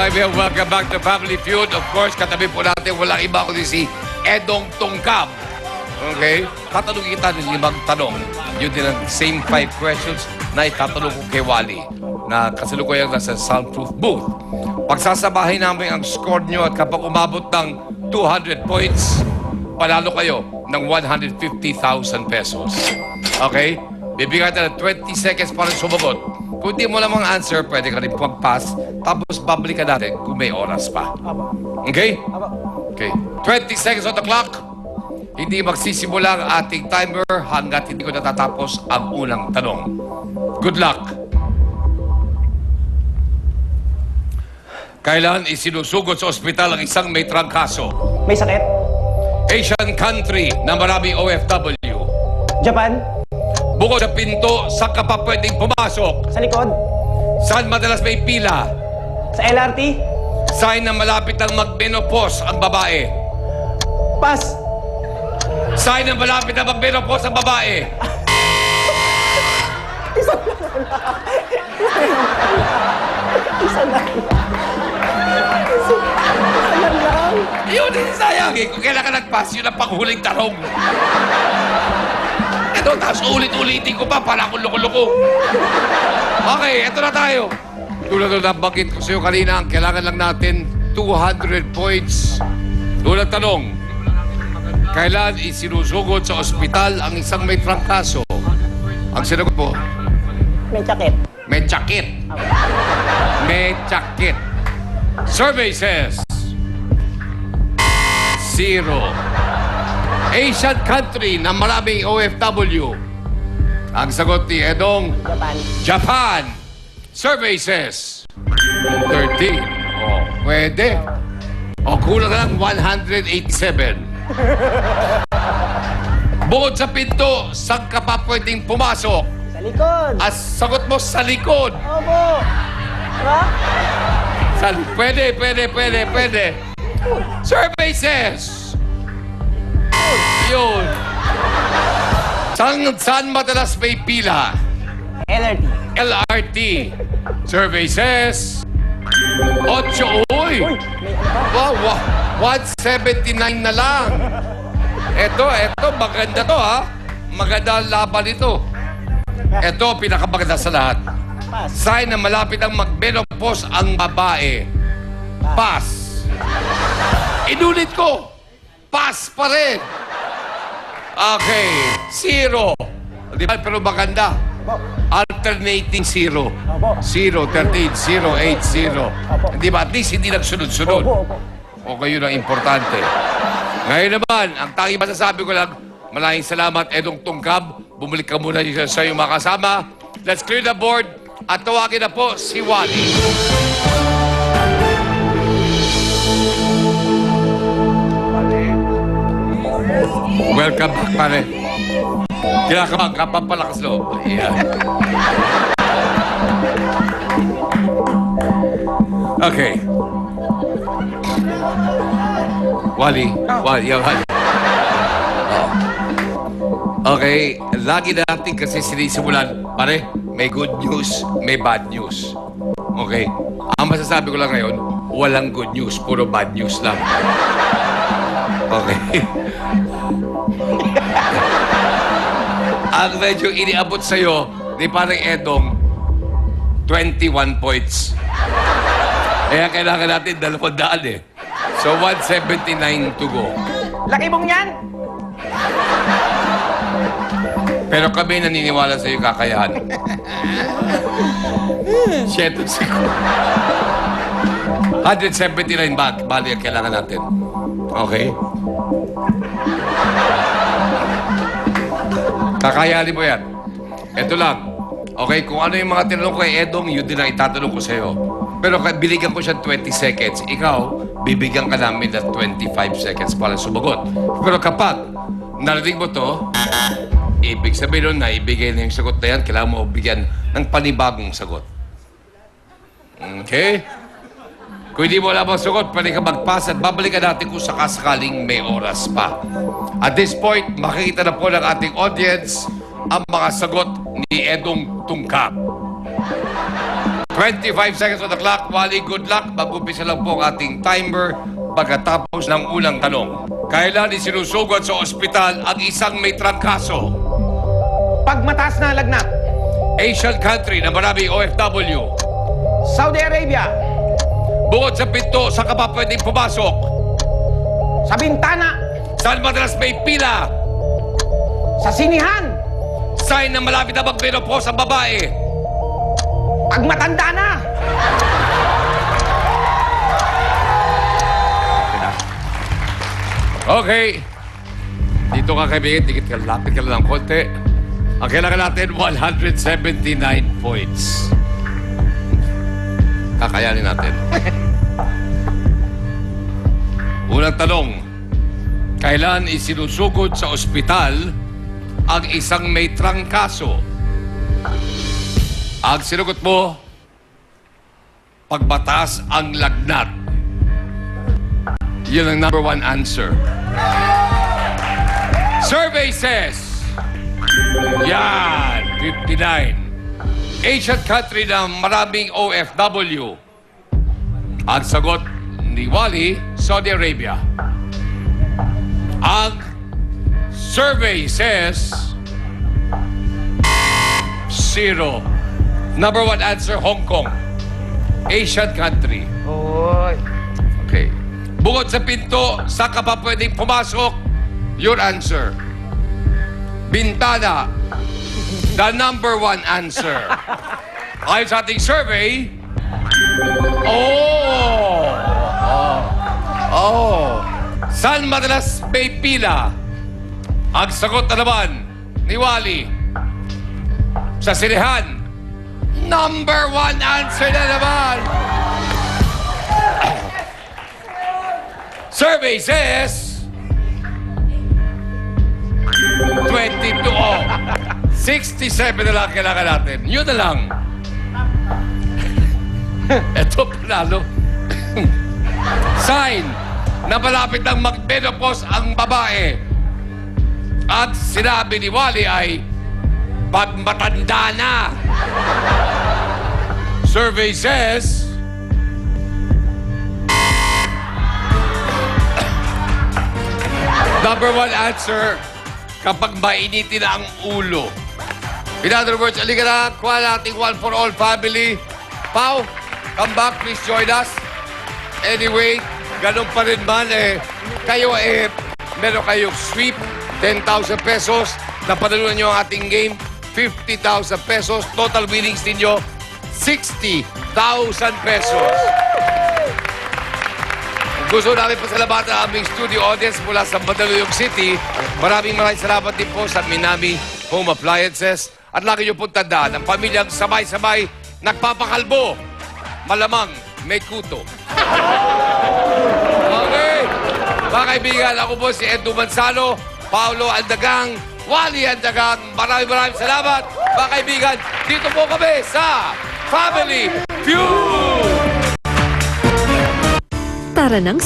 Alright, welcome back to Family Feud. Of course, katabi po natin walang iba kundi si Edong Tungkab. Okay? Tatanungin kita ng 5 tanong. Yun din ang same 5 questions na itatanong ko kay Wally na kasalukuyang nasa soundproof booth. Pagsasabahin namin ang score nyo at kapag umabot ng 200 points, panalo kayo ng 150,000 pesos. Okay? Bibigyan natin ng 20 seconds para sumagot. Kung di mo namang answer, pwede ka rin pag-pass, tapos babalikan natin kung may oras pa. Okay? Okay. 20 seconds on the clock. Hindi magsisimula ang ating timer hanggat hindi ko natatapos ang unang tanong. Good luck. Kailan isinusugod sa ospital ang isang may trangkaso? May sakit? Asian country na maraming OFW. Japan? Bukod sa pinto, saan ka pa pwedeng pumasok? Sa likod? Saan madalas may pila? Sa LRT? Saan na malapit ang mag-menopause ang babae? Pass! Saan na malapit ang mag-menopause ang babae? Isa lang. Yun, sayang eh. Kung kailan ka nag-pass, yun ang panghuling tarong. Ito, tapos ulit-ulitin ko pa para akong loko-loko. Okay, eto na tayo. Tulad na nabanggit ko sa'yo kanina, ang kailangan lang natin 200 points. Tulad tanong, kailan isinusugod sa ospital ang isang may trangkaso? Ang sinagot mo, May sakit. may tsakit. May tsakit. Survey says, 0. Asian country na maraming OFW. Ang sagot ni Edong, Japan. Japan. Survey says, 13. Oh, pwede. O kulang lang 187. Bukod sa pinto, saan ka pa pwedeng pumasok? Sa likod. As sagot mo sa likod. Opo. Diba? Pwede. Survey says, yun. Saan madalas may pila? LRT. LRT. Survey says, 8. Uy! May ano ba? Wow, 179 na lang. Eto, maganda to ha. Maganda ang laban ito. Eto, pinakamaganda sa lahat. Pass. Sign na malapit ang mag-menopause ang babae. Pass. Inulit ko. Pass pa rin. Okay. 0. Di ba? Pero maganda. Opo. Alternating 0. Opo. 0, 13, 0, 8, 0. Opo. Di ba? At least hindi nagsunod-sunod. Opo. Okay, yun ang importante. Ngayon naman, ang tanging masasabi ko lang, maraming salamat, Edong Tungkab. Bumalik ka muna sa iyong mga kasama. Let's clear the board at tawagin na po si Wally. Welcome back, pare. Kinakabang ka, pampalakas loob. Yeah. Okay. Wally. Wally. Oh. Okay, lagi natin kasi sinisimulan, pare, may good news, may bad news. Okay? Ang masasabi ko lang ngayon, walang good news, puro bad news lang. Okay? Ang medyo iniabot sa'yo, di parang Edong, 21 points. Kaya kailangan natin 200 eh. So, 179 to go. Laki mong yan? Pero kami naniniwala sa'yo kakayahan. Siyento siguro. 179 baht. Bali ang kailangan natin. Okay? Kakayanin mo yan. Ito lang. Okay, kung ano yung mga tinanong ko kay Edong, yun din ang itatanong ko sa'yo. Pero binigyan ko siya 20 seconds. Ikaw, bibigyan ka namin ng 25 seconds para sumagot. Pero kapag narinig mo to, ibig sabihin nun na ibigay na yung sagot na yan, kailangan mo bigyan ng panibagong sagot. Okay? Kung hindi mo alam ang sagot, pwede ka mag-pass at babalikan natin kung sakasakaling may oras pa. At this point, makikita na po ng ating audience ang mga sagot ni Edong Tungkab. 25 seconds on the clock. Wally, good luck. Mag-umpisa lang po ang ating timer pagkatapos ng unang tanong. Kailan isinusugod sa ospital ang isang may trangkaso? Pag mataas na lagnat. Asian country na maraming OFW. Saudi Arabia. Bukod sa pinto, saan ka pa pwedeng pumasok? Sa bintana. Saan madalas may pila? Sa sinihan. Sign na malapit na mag-menopause ang babae. Pag matanda na. Okay. Dito ka kaibigan, lapit ka lang ng konti. Ang kailangan natin, 179 points. Kakayanin natin. Unang tanong, kailan isinusugod sa ospital ang isang may trangkaso? Ang sinugot mo, pagbatas ang lagnat. Yun ang number one answer. Survey says, yan, 59. Asian country na maraming OFW. Ang sagot ni Wally, Saudi Arabia. Ang survey says, 0. Number one answer, Hong Kong. Asian country. Oy. Okay. Bukod sa pinto, saan ka pa pwedeng pumasok? Your answer. Bintana. The number one answer. Ayon sa ating survey, saan madalas may pila? Ang sagot na naman ni Wally, sa sinihan. Number one answer na naman. Survey says 22. 67 na lang kailangan natin. Yun na lang. Eto, panalo. Sign na malapit ng mag-menopause ang babae. At sinabi ni Wally ay pag matanda na. Survey says number one answer, kapag mainitin na ang ulo. In other words, alika na, kuha nating one for all family. Pao, come back, please join us. Anyway, ganun pa rin man, kayo, meron kayong sweep, 10,000 pesos. Napadalunan nyo ang ating game, 50,000 pesos. Total winnings ninyo, 60,000 pesos. Gusto namin pasalamatan ang aming studio audience mula sa Mandaluyong City. Maraming salamat din po sa Minami Home Appliances. At lagi niyo pong tandaan, ang pamilyang sabay-sabay nagpapakalbo. Malamang may kuto. Okay. Mga kaibigan, ako po si Edu Manzano, Paolo Andagang, Wally Andagang. Maraming salamat. Mga kaibigan, dito po kami sa Family Feud! Tara nang